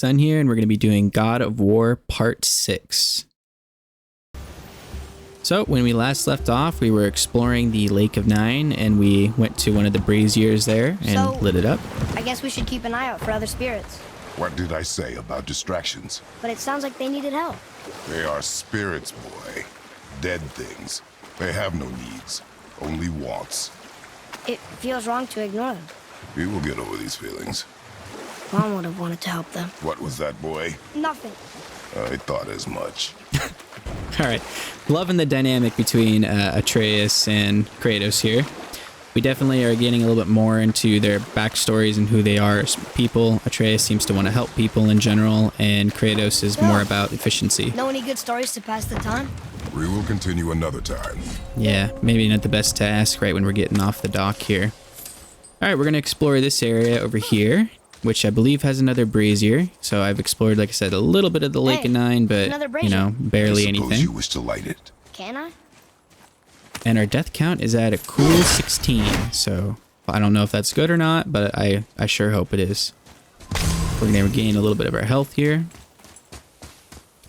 Sun here, and we're going to be doing God of War Part 6. So, when we last left off, we were exploring the Lake of Nine, and we went to one of the Braziers there and lit it up. I guess we should keep an eye out for other spirits. What did I say about distractions? But it sounds like they needed help. They are spirits, boy. Dead things. They have no needs, only wants. It feels wrong to ignore them. We will get over these feelings. Mom would have wanted to help them. What was that, boy? Nothing. I thought as much. Alright, loving the dynamic between Atreus and Kratos here. We definitely are getting a little bit more into their backstories and who they are as people. Atreus seems to want to help people in general, and Kratos is more about efficiency. Know any good stories to pass the time? We will continue another time. Yeah, maybe not the best to ask right when we're getting off the dock here. Alright, we're going to explore this area over here, which I believe has another brazier. So I've explored, like I said, a little bit of the Lake of Nine, but, you know, barely anything. You wish to light it. Can I? And our death count is at a cool 16, so I don't know if that's good or not, but I sure hope it is. We're going to regain a little bit of our health here.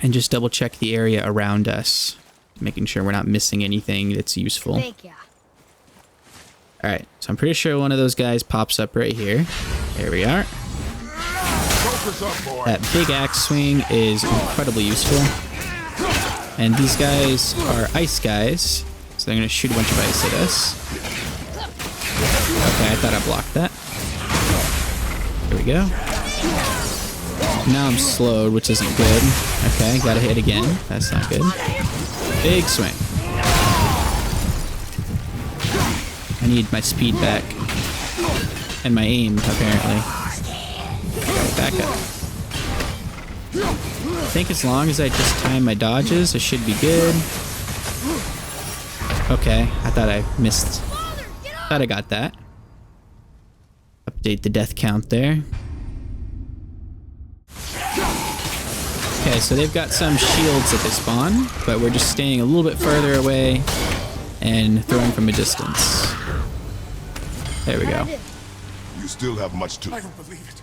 And just double check the area around us, making sure we're not missing anything that's useful. Thank ya. Alright, so I'm pretty sure one of those guys pops up right here. There we are. That big axe swing is incredibly useful. And these guys are ice guys, so they're going to shoot a bunch of ice at us. Okay, I thought I blocked that. There we go. Now I'm slowed, which isn't good. Okay, gotta hit again. That's not good. Big swing. I need my speed back. And my aim, apparently. Back up. I think as long as I just time my dodges, it should be good. Okay, I thought I missed. Thought I got that. Update the death count there. Okay, so they've got some shields that they spawn, but we're just staying a little bit further away and throwing from a distance. There we go. You still have much to... I don't believe it.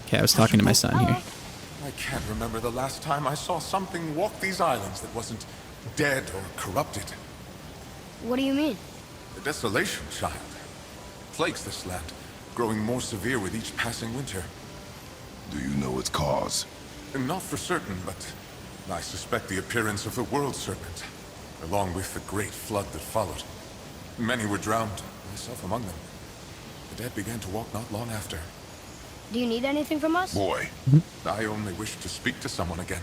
Okay, I was talking to my son here. I can't remember the last time I saw something walk these islands that wasn't dead or corrupted. What do you mean? The desolation, child, plagues this land, growing more severe with each passing winter. Do you know its cause? Not for certain, but I suspect the appearance of the World Serpent, along with the great flood that followed. Many were drowned, myself among them. The dead began to walk not long after. Do you need anything from us? Boy. I only wish to speak to someone again.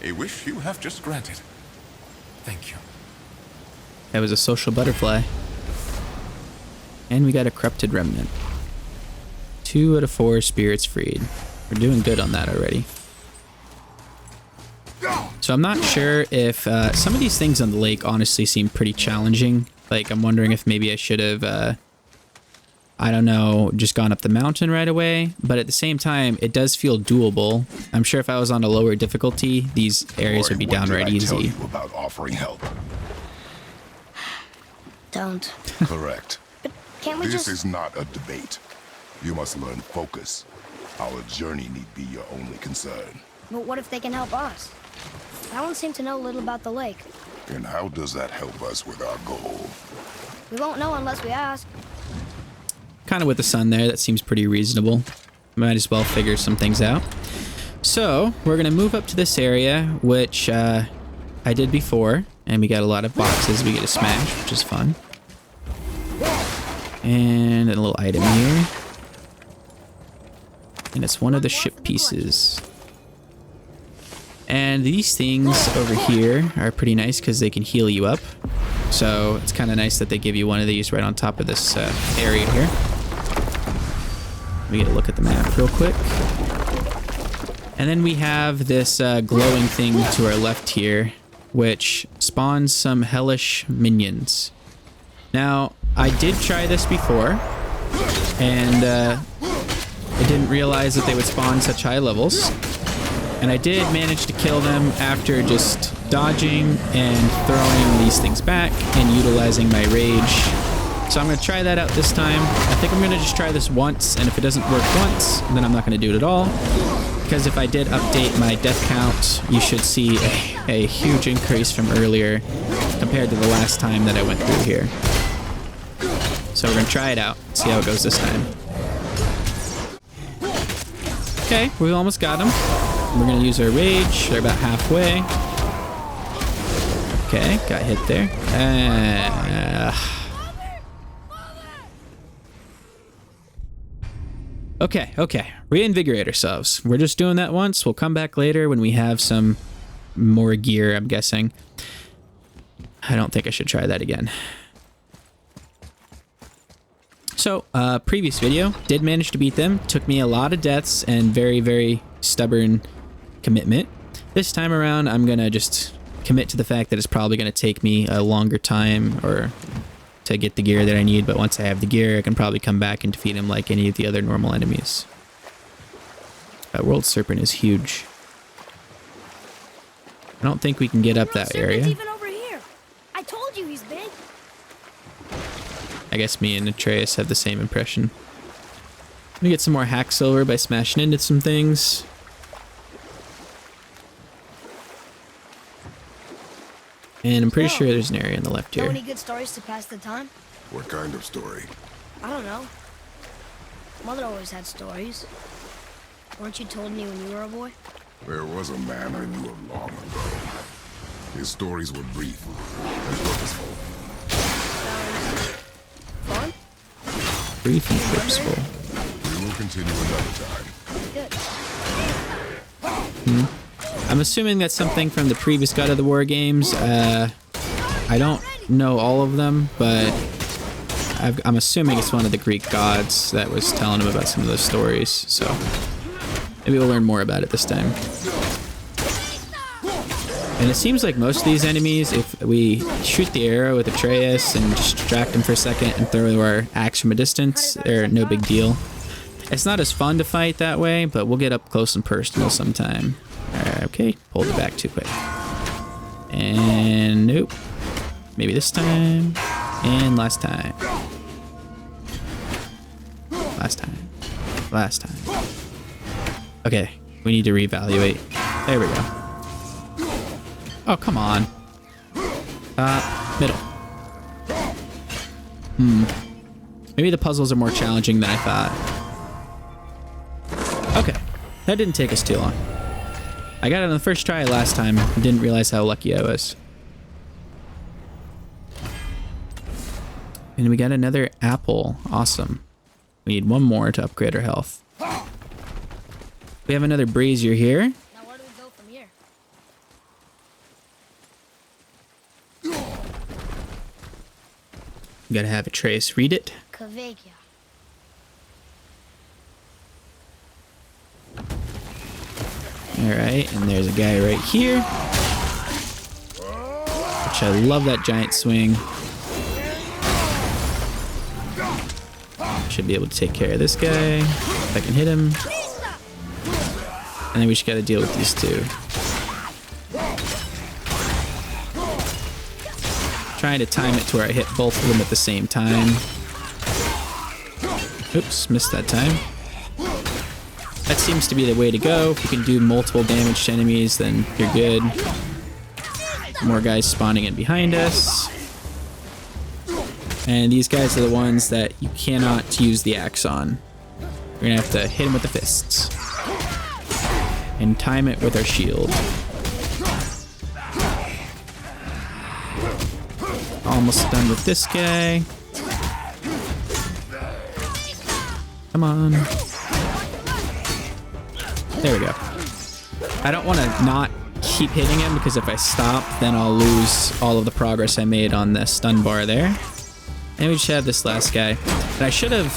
A wish you have just granted. Thank you. That was a social butterfly. And we got a corrupted remnant. 2 out of 4 spirits freed. We're doing good on that already. So I'm not sure if some of these things on the lake honestly seem pretty challenging. Like, I'm wondering if maybe I should have, I don't know, just gone up the mountain right away. But at the same time, it does feel doable. I'm sure if I was on a lower difficulty, these areas would be downright easy. Tell you about offering help. Don't. Correct. But can't we This just... is not a debate. You must learn focus. Our journey need be your only concern. But what if they can help us? That one seemed to know little about the lake. And how does that help us with our goal? We won't know unless we ask. Kind of with the sun there, that seems pretty reasonable. Might as well figure some things out. So, we're going to move up to this area, which I did before. And we got a lot of boxes we get to smash, which is fun. And a little item here. And it's one of the ship pieces. And these things over here are pretty nice because they can heal you up. So it's kind of nice that they give you one of these right on top of this area here. Let me get a look at the map real quick. And then we have this glowing thing to our left here, which spawns some hellish minions. Now, I did try this before, and I didn't realize that they would spawn such high levels. And I did manage to kill them after just dodging and throwing these things back and utilizing my rage. So I'm going to try that out this time. I think I'm going to just try this once, and if it doesn't work once, then I'm not going to do it at all. because if I did update my death count, you should see a huge increase from earlier compared to the last time that I went through here. So we're going to try it out, see how it goes this time. Okay, we almost got him. We're going to use our rage. They're about halfway. Okay, got hit there. Okay. Reinvigorate ourselves. We're just doing that once. We'll come back later when we have some more gear, I'm guessing. I don't think I should try that again. So, previous video, did manage to beat them. Took me a lot of deaths and very, very stubborn commitment. This time around, I'm gonna just commit to the fact that it's probably gonna take me a longer time or to get the gear that I need, but once I have the gear, I can probably come back and defeat him like any of the other normal enemies. World Serpent is huge. I don't think we can get up that area. Even over here. I told you he's big. I guess me and Atreus have the same impression. Let me get some more hack silver by smashing into some things. And I'm pretty sure there's an area on the left Know here. any good stories to pass the time? What kind of story? I don't know. Mother always had stories. Weren't you told me when you were a boy? There was a man I knew of long ago. His stories were brief and purposeful. Fun? Brief and purposeful. We will continue another time. Good. I'm assuming that's something from the previous God of the War games. I don't know all of them, but I'm assuming it's one of the Greek gods that was telling him about some of those stories. So maybe we'll learn more about it this time. And it seems like most of these enemies, if we shoot the arrow with Atreus and just distract them for a second and throw our axe from a distance, they're no big deal. It's not as fun to fight that way, but we'll get up close and personal sometime. Okay, pulled it back too quick. And nope. Maybe this time. And last time. Last time. Okay, we need to reevaluate. There we go. Oh, come on. Middle. Maybe the puzzles are more challenging than I thought. Okay, that didn't take us too long. I got it on the first try last time. Didn't realize how lucky I was. And we got another apple. Awesome. We need one more to upgrade our health. We have another brazier here. Now where do we go from here? We gotta have Atreus read it. Caverns. Alright, and there's a guy right here. Which I love that giant swing. Should be able to take care of this guy. If I can hit him. And then we just gotta deal with these two. Trying to time it to where I hit both of them at the same time. Oops, missed that time. That seems to be the way to go. If you can do multiple damage to enemies, then you're good. More guys spawning in behind us. And these guys are the ones that you cannot use the axe on. We're gonna have to hit them with the fists. And time it with our shield. Almost done with this guy. Come on. There we go. I don't want to not keep hitting him because if I stop, then I'll lose all of the progress I made on the stun bar there. And we just have this last guy. And I should have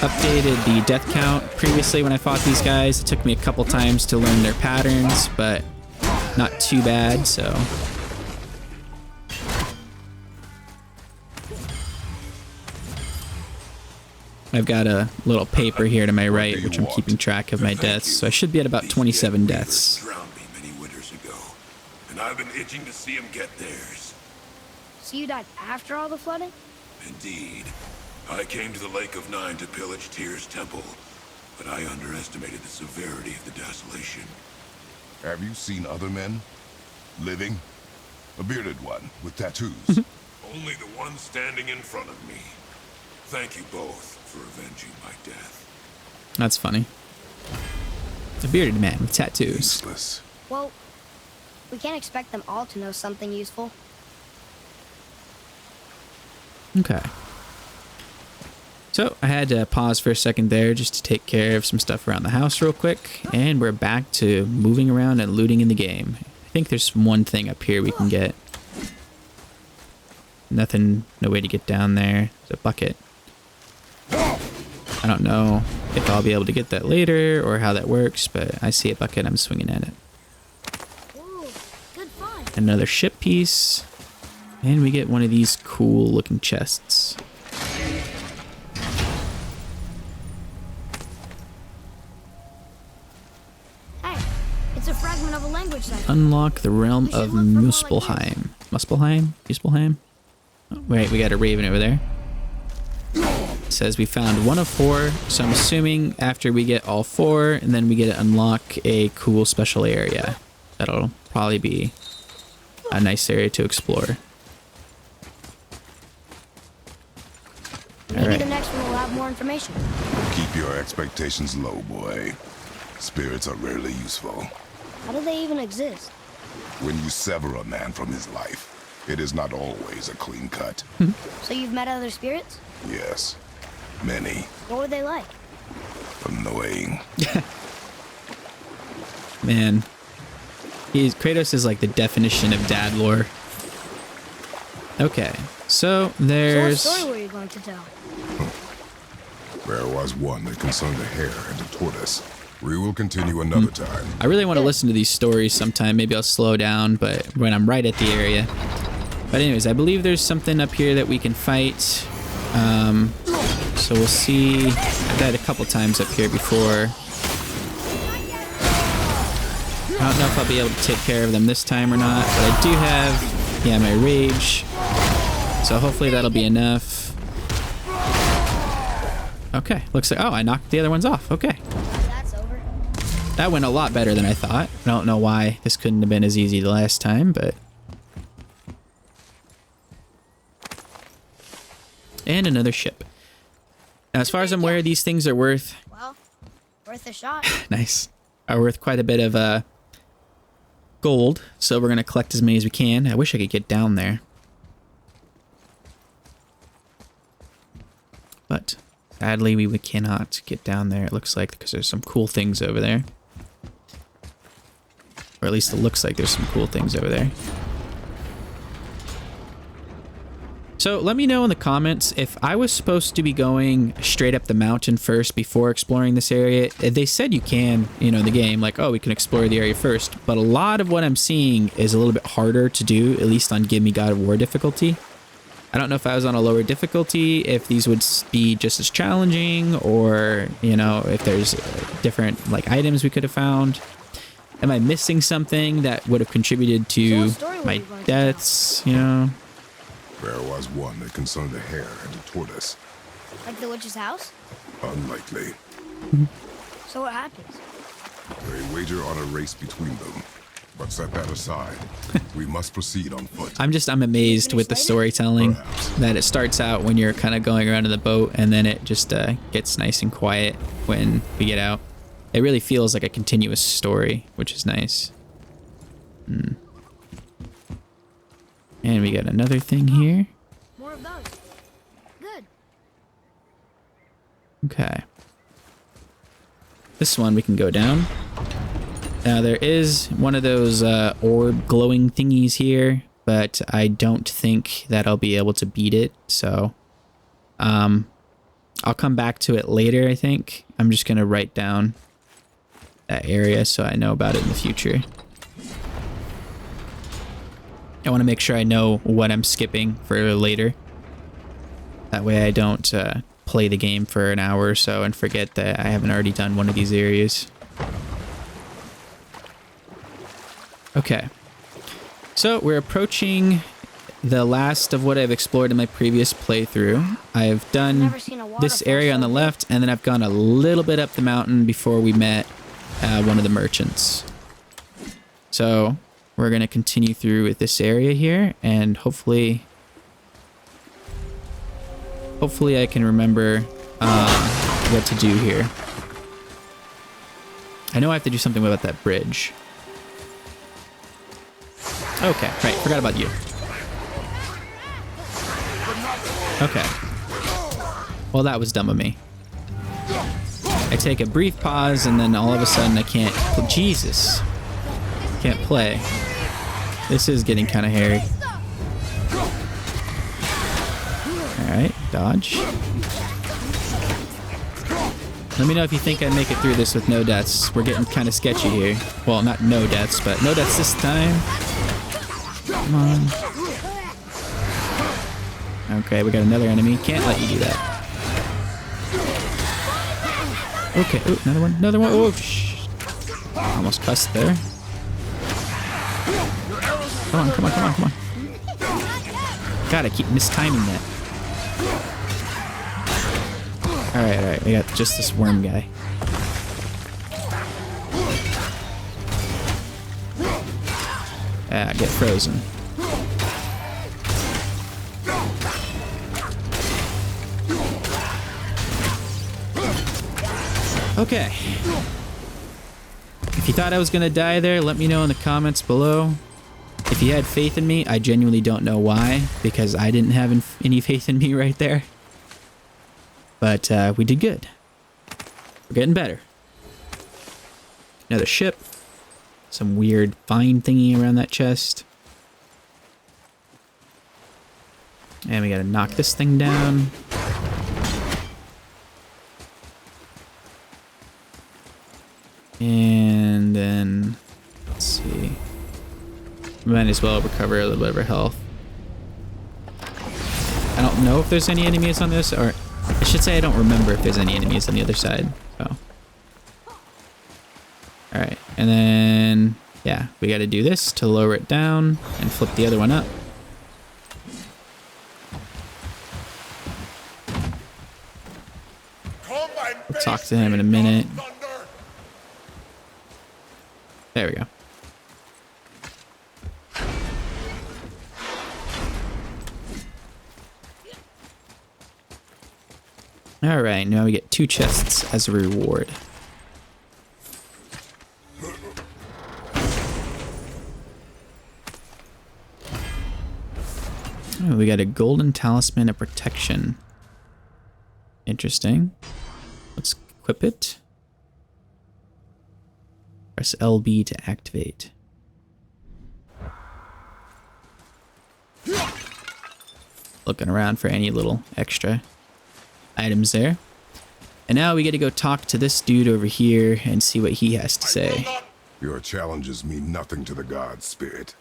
updated the death count previously when I fought these guys. It took me a couple times to learn their patterns, but not too bad, so. I've got a little paper here to my right, which I'm keeping track of my deaths, so I should be at about 27 deaths. Drowned me many winters ago, and I've been itching to see them get theirs. So you died after all the flooding? Indeed. I came to the Lake of Nine to pillage Tyr's temple. but I underestimated the severity of the desolation. Have you seen other men? Living? A bearded one with tattoos. Only the one standing in front of me. Thank you both for avenging my death. That's funny. A bearded man with tattoos. Useless. Well, we can't expect them all to know something useful. Okay. So I had to pause for a second there just to take care of some stuff around the house real quick. And we're back to moving around and looting in the game. I think there's one thing up here we can get. Nothing, no way to get down there. There's a bucket. I don't know if I'll be able to get that later or how that works, but I see a bucket, I'm swinging at it. Ooh, good find. Another ship piece. And we get one of these cool looking chests. Hey, it's a fragment of a language cipher. Unlock the realm We should of look for more like Muspelheim. Muspelheim? Muspelheim? Oh, wait, we got a raven over there. It says we found 1 of 4, so I'm assuming after we get all 4, and then we get to unlock a cool special area. That'll probably be a nice area to explore. Maybe Alright. the next one will have more information. Keep your expectations low, boy. Spirits are rarely useful. How do they even exist? When you sever a man from his life, it is not always a clean cut. So you've met other spirits? Yes. Many. What were they like? Annoying. Man. Kratos is like the definition of dad lore. Okay, so So what there's... story were you going to tell? There was one that concerned a hare and a tortoise. We will continue another time. I really want to listen to these stories sometime. Maybe I'll slow down, but when I'm right at the area. But anyways, I believe there's something up here that we can fight. So we'll see. I've died a couple times up here before. I don't know if I'll be able to take care of them this time or not, but I do have, yeah, my rage. So hopefully that'll be enough. Okay, looks like, oh, I knocked the other ones off. Okay. That's over. That went a lot better than I thought. I don't know why this couldn't have been as easy the last time, but... And another ship. Now, as far as I'm aware, these things are worth... Well, worth a shot. Nice. Are worth quite a bit of gold, so we're going to collect as many as we can. I wish I could get down there. But sadly, we cannot get down there, it looks like, because there's some cool things over there. Or at least it looks like there's some cool things over there. So let me know in the comments if I was supposed to be going straight up the mountain first before exploring this area. They said you can, you know, in the game, like, oh, we can explore the area first. But a lot of what I'm seeing is a little bit harder to do, at least on Give Me God of War difficulty. I don't know if I was on a lower difficulty, if these would be just as challenging, or, you know, if there's different, like, items we could have found. Am I missing something that would have contributed to my deaths, you know? There was one that concerned a hare and a tortoise. Like the witch's house? Unlikely. So what happens? They wager on a race between them. But set that aside. We must proceed on foot. I'm amazed with the storytelling that it starts out when you're kind of going around in the boat, and then it just gets nice and quiet when we get out. It really feels like a continuous story, which is nice. And we got another thing here. More of those. Good. Okay. This one we can go down. Now there is one of those orb glowing thingies here, but I don't think that I'll be able to beat it, so I'll come back to it later, I think. I'm just gonna write down that area so I know about it in the future. I want to make sure I know what I'm skipping for later. That way I don't play the game for an hour or so and forget that I haven't already done one of these areas. Okay. So we're approaching the last of what I've explored in my previous playthrough. I've done Never seen a this waterfall area on so the big. left, and then I've gone a little bit up the mountain before we met one of the merchants. So we're going to continue through with this area here, and hopefully I can remember what to do here. I know I have to do something about that bridge. Okay, right, forgot about you. Okay. Well, that was dumb of me. I take a brief pause, and then all of a sudden I can't... Jesus. Can't play. This is getting kind of hairy. Alright, dodge. Let me know if you think I make it through this with no deaths. We're getting kind of sketchy here. Well, not no deaths, but no deaths this time. Come on. Okay, we got another enemy. Can't let you do that. Okay, ooh, another one, another one. Oh, almost cussed there. Come on, come on, come on, come on. God, I keep mistiming that. Alright, we got just this worm guy. Ah, get frozen. Okay. If you thought I was gonna die there, let me know in the comments below. If you had faith in me, I genuinely don't know why, because I didn't have any faith in me right there. But we did good. We're getting better. Another ship. Some weird vine thingy around that chest. And we gotta knock this thing down. And then, let's see. We might as well recover a little bit of our health. I don't know if there's any enemies on this, or I should say I don't remember if there's any enemies on the other side. So, alright, and then, yeah, we gotta do this to lower it down and flip the other one up. We'll talk to him in a minute. There we go. Alright, now we get 2 chests as a reward. Oh, we got a golden talisman of protection. Interesting. Let's equip it. Press LB to activate. Looking around for any little extra items there. And now we get to go talk to this dude over here and see what he has to say. Your challenges mean nothing to the gods, Spirit.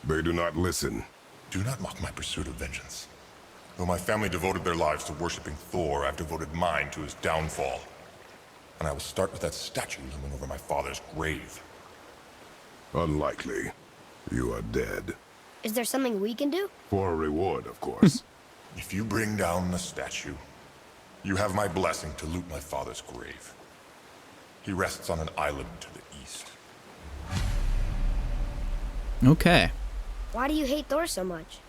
They do not listen. Do not mock my pursuit of vengeance. Though my family devoted their lives to worshipping Thor, I've devoted mine to his downfall. And I will start with that statue looming over my father's grave. Unlikely. You are dead. Is there something we can do? For a reward, of course. If you bring down the statue, you have my blessing to loot my father's grave. He rests on an island to the east. Okay. Why do you hate Thor so much?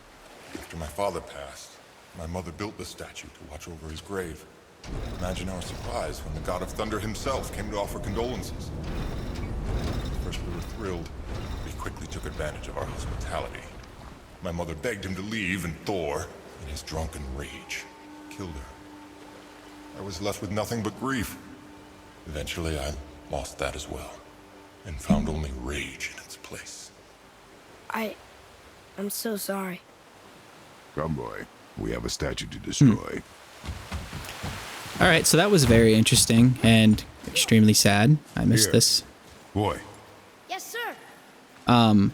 After my father passed, my mother built the statue to watch over his grave. Imagine our surprise when the god of thunder himself came to offer condolences. At first we were thrilled, but he quickly took advantage of our hospitality. My mother begged him to leave, and Thor, in his drunken rage, killed her. I was left with nothing but grief. Eventually I lost that as well, and found only rage in its place. I'm so sorry. Come, boy. We have a statue to destroy. All right, so that was very interesting and extremely sad. I missed Here. this. Boy, Yes, sir.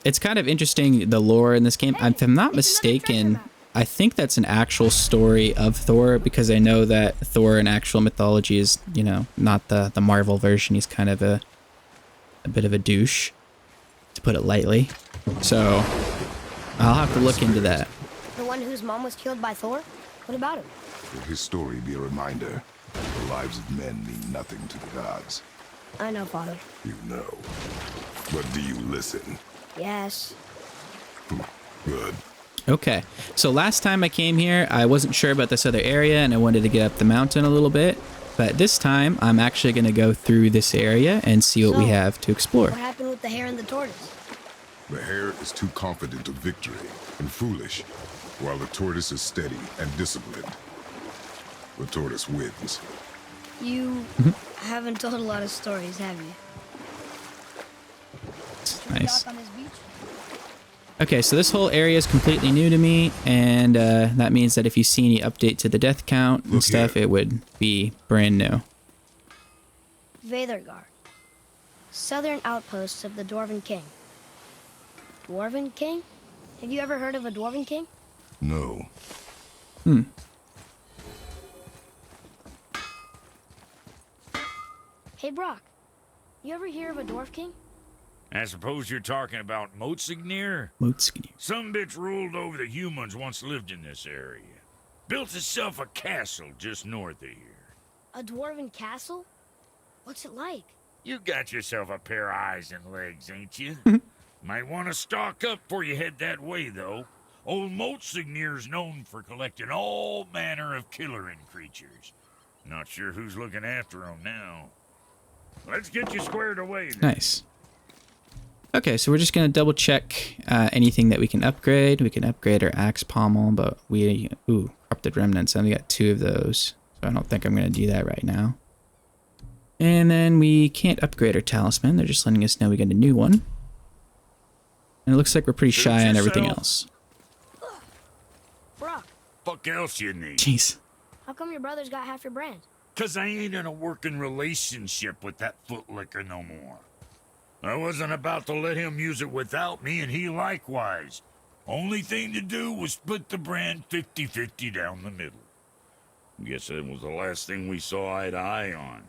It's kind of interesting, the lore in this game. If I'm not mistaken, I think that's an actual story of Thor, because I know that Thor in actual mythology is, you know, not the Marvel version. He's kind of a bit of a douche, to put it lightly. So I'll have to look into that. The one whose mom was killed by Thor? What about him? Will his story be a reminder? The lives of men mean nothing to the gods. I know, Father. You know. But do you listen? Yes. Good. Okay, so last time I came here, I wasn't sure about this other area and I wanted to get up the mountain a little bit. But this time, I'm actually going to go through this area and see what we So, have to explore. What happened with the hare and the tortoise? The hare is too confident of victory and foolish, while the tortoise is steady and disciplined. The tortoise wins. You haven't told a lot of stories, have you? Should we Nice. dock on this beach? Okay, so this whole area is completely new to me, and that means that if you see any update to the death count and Look stuff, here. it would be brand new. Veithurgard. Southern outposts of the Dwarven King. Dwarven King? Have you ever heard of a Dwarven King? No. Hey, Brok. You ever hear of a Dwarf King? I suppose you're talking about Muspelheim? Mootskini. Some bitch ruled over the humans once lived in this area. Built itself a castle just north of here. A Dwarven castle? What's it like? You got yourself a pair of eyes and legs, ain't you? Might want to stock up before you head that way, though. Old Muspelheim's known for collecting all manner of killerin creatures. Not sure who's looking after them now. Let's get you squared away, then. Nice. Okay, so we're just going to double check anything that we can upgrade. We can upgrade our axe pommel, but ooh, corrupted remnants. I only got 2 of those, so I don't think I'm going to do that right now. And then we can't upgrade our talisman. They're just letting us know we got a new one. And it looks like we're pretty shy on everything else. Brok, Fuck else you need? Jeez. how come your brother's got half your brand? 'Cause I ain't in a working relationship with that footlicker no more. I wasn't about to let him use it without me, and he likewise. Only thing to do was split the brand 50-50 down the middle. Guess that was the last thing we saw eye to eye on.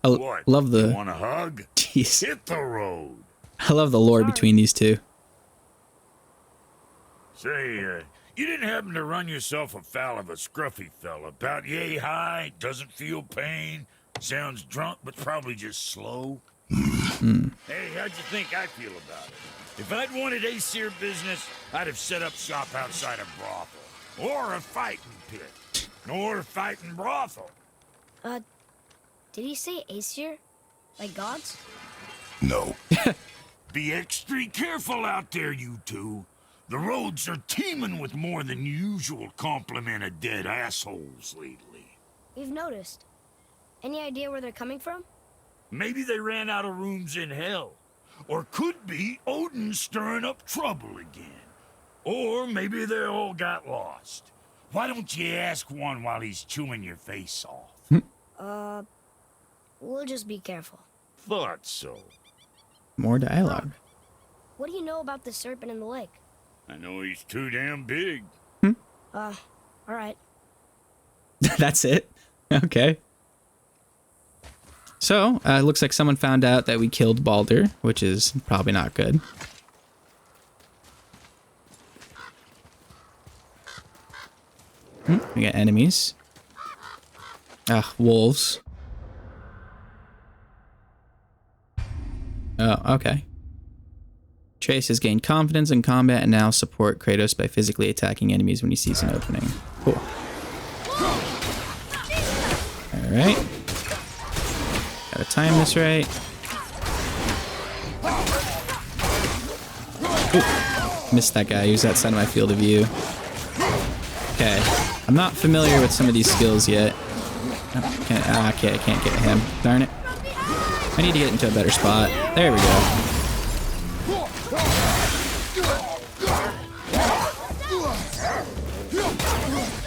I What? love You the... want a hug? Jeez. Hit the road. I love the lore Sorry. between these two. Say, you didn't happen to run yourself afoul of a scruffy fella, about yay high, doesn't feel pain, sounds drunk but probably just slow? Hey, how'd you think I feel about it? If I'd wanted Aesir business, I'd have set up shop outside a brothel. Or a fighting pit. Or a fighting brothel. Did he say Aesir? Like gods? No. Be extra careful out there, you two. The roads are teeming with more than usual complement of dead assholes lately. We've noticed. Any idea where they're coming from? Maybe they ran out of rooms in hell. Or could be Odin stirring up trouble again. Or maybe they all got lost. Why don't you ask one while he's chewing your face off? We'll just be careful. Thought so. More dialogue. What do you know about the serpent in the lake? I know he's too damn big. Alright. That's it? Okay. So, it looks like someone found out that we killed Baldur, which is probably not good. We got enemies. Wolves. Oh, okay. Trace has gained confidence in combat and now support Kratos by physically attacking enemies when he sees an opening. Cool. Alright. Gotta time this right. Ooh, missed that guy. He was outside of my field of view. Okay. I'm not familiar with some of these skills yet. Okay, I can't get him. Darn it. I need to get into a better spot. There we go.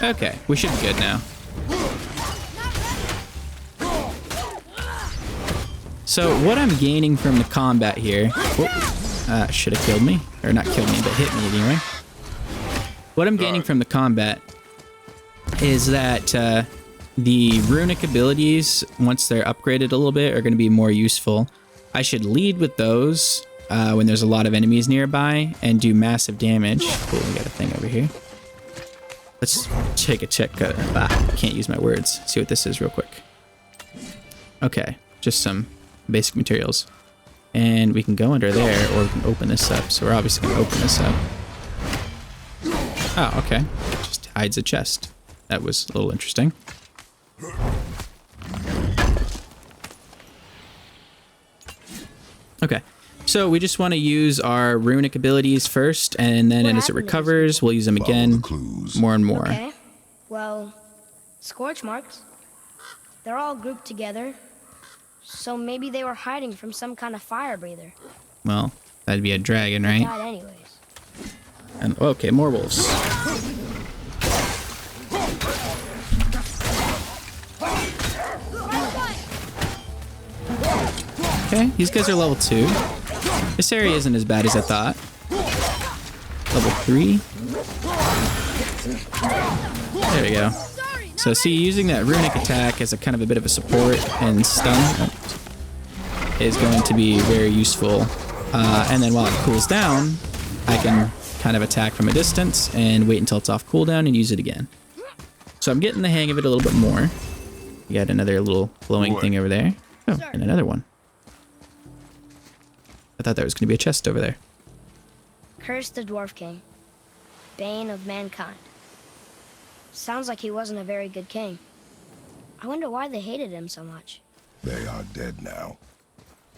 Okay, we should be good now. So what I'm gaining from the combat here... should have killed me. Or not killed me, but hit me anyway. What I'm gaining from the combat is that the runic abilities, once they're upgraded a little bit, are going to be more useful. I should lead with those when there's a lot of enemies nearby and do massive damage. Cool, we got a thing over here. Let's take a check. Can't use my words. See what this is real quick. Okay, just some basic materials. And we can go under there, or we can open this up. So we're obviously going to open this up. Oh, okay. Just hides a chest. That was a little interesting. Okay, so we just want to use our runic abilities first, and then as it recovers, we'll use them again more and more. Okay. Well, scorch marks. They're all grouped together. So maybe they were hiding from some kind of fire breather. Well, that'd be a dragon, right? Died anyways. And okay, more wolves. Okay, these guys are level 2. This area isn't as bad as I thought. Level 3. There we go. So see, using that runic attack as a kind of a bit of a support and stun is going to be very useful. And then while it cools down, I can kind of attack from a distance and wait until it's off cooldown and use it again. So I'm getting the hang of it a little bit more. We got another little glowing thing over there. Oh, and another one. I thought there was going to be a chest over there. Curse the Dwarf King, bane of mankind. Sounds like he wasn't a very good king. I wonder why they hated him so much. They are dead now.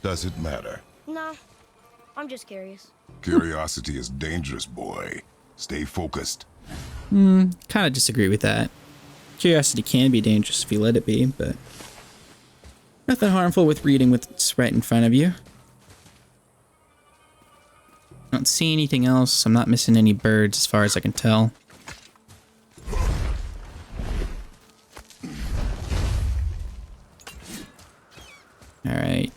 Does it matter? No, I'm just curious. Curiosity is dangerous, boy. Stay focused. Kind of disagree with that. Curiosity can be dangerous if you let it be, but nothing harmful with reading what's right in front of you. I don't see anything else. I'm not missing any birds as far as I can tell. Alright.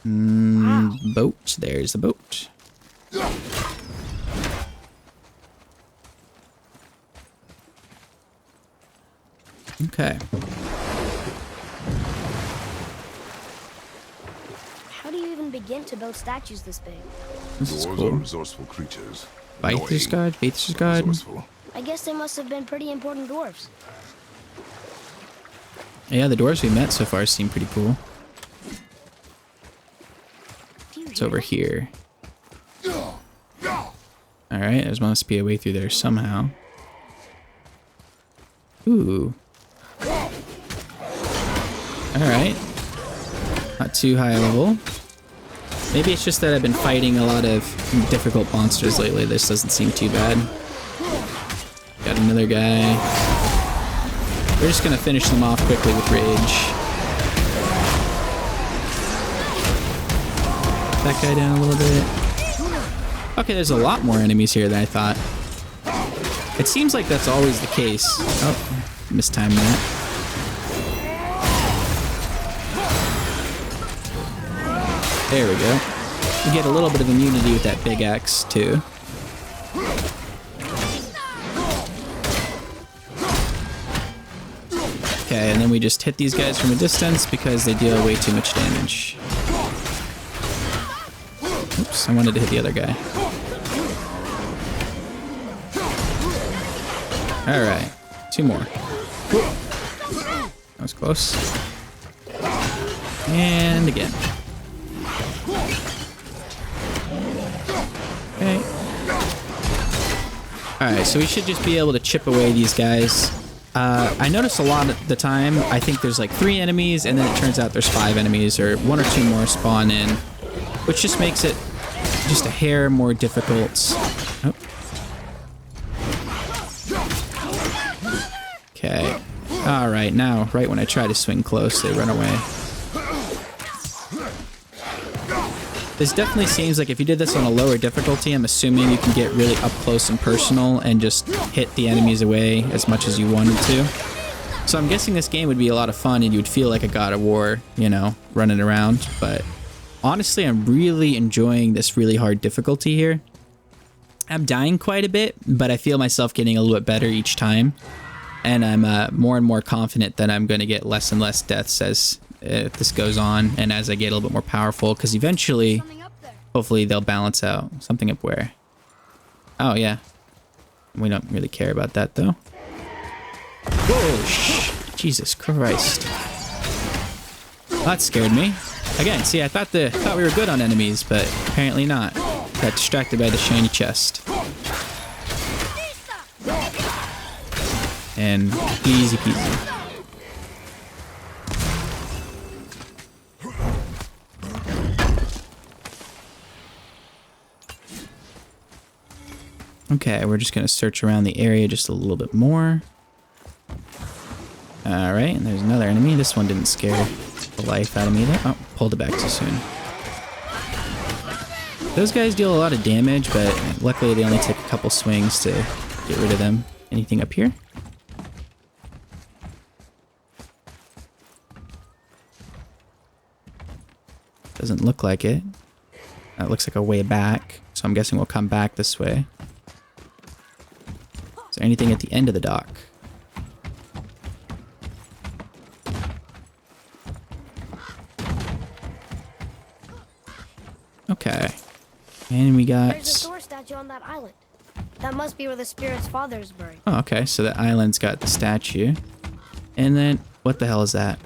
Wow. Boat. There's the boat. Okay. How do you even begin to build statues this big? This is Dwarves cool. are resourceful creatures. Veithurgard. Resourceful. I guess they must have been pretty important dwarves. Yeah, the dwarves we met so far seem pretty cool. Do you It's hear over that? here. Alright, there must be a way through there somehow. Ooh. Alright. Not too high level. Maybe it's just that I've been fighting a lot of difficult monsters lately. This doesn't seem too bad. Got another guy. We're just gonna finish them off quickly with rage. That guy down a little bit. Okay, there's a lot more enemies here than I thought. It seems like that's always the case. Oh, mistimed that. There we go. We get a little bit of immunity with that big axe, too. Okay, and then we just hit these guys from a distance because they deal way too much damage. Oops, I wanted to hit the other guy. Alright, 2 more. That was close. And again. Okay. Alright, so we should just be able to chip away these guys. I notice a lot of the time, I think there's like 3 enemies, and then it turns out there's 5 enemies, or 1 or 2 more spawn in, which just makes it just a hair more difficult. Oh. Okay. Alright, now, right when I try to swing close, they run away. This definitely seems like if you did this on a lower difficulty, I'm assuming you can get really up close and personal and just hit the enemies away as much as you wanted to. So I'm guessing this game would be a lot of fun and you would feel like a God of War, you know, running around. But honestly, I'm really enjoying this really hard difficulty here. I'm dying quite a bit, but I feel myself getting a little bit better each time. And I'm more and more confident that I'm going to get less and less deaths as this goes on and as I get a little bit more powerful, because eventually, Hopefully they'll balance out. Something up where? Oh, yeah. We don't really care about that, though. Whoa! Jesus Christ. That scared me. Again, see, I thought we were good on enemies, but apparently not. Got distracted by the shiny chest. And easy peasy. Okay, we're just gonna search around the area just a little bit more. Alright, and there's another enemy. This one didn't scare the life out of me though. Oh, pulled it back too soon. Those guys deal a lot of damage, but luckily they only take a couple swings to get rid of them. Anything up here? Doesn't look like it. That looks like a way back, so I'm guessing we'll come back this way. Is there anything at the end of the dock? Okay. And we got... There's a Thor statue on that island. That must be where the spirit's father is buried. Oh, okay. So the island's got the statue. And then, what the hell is that?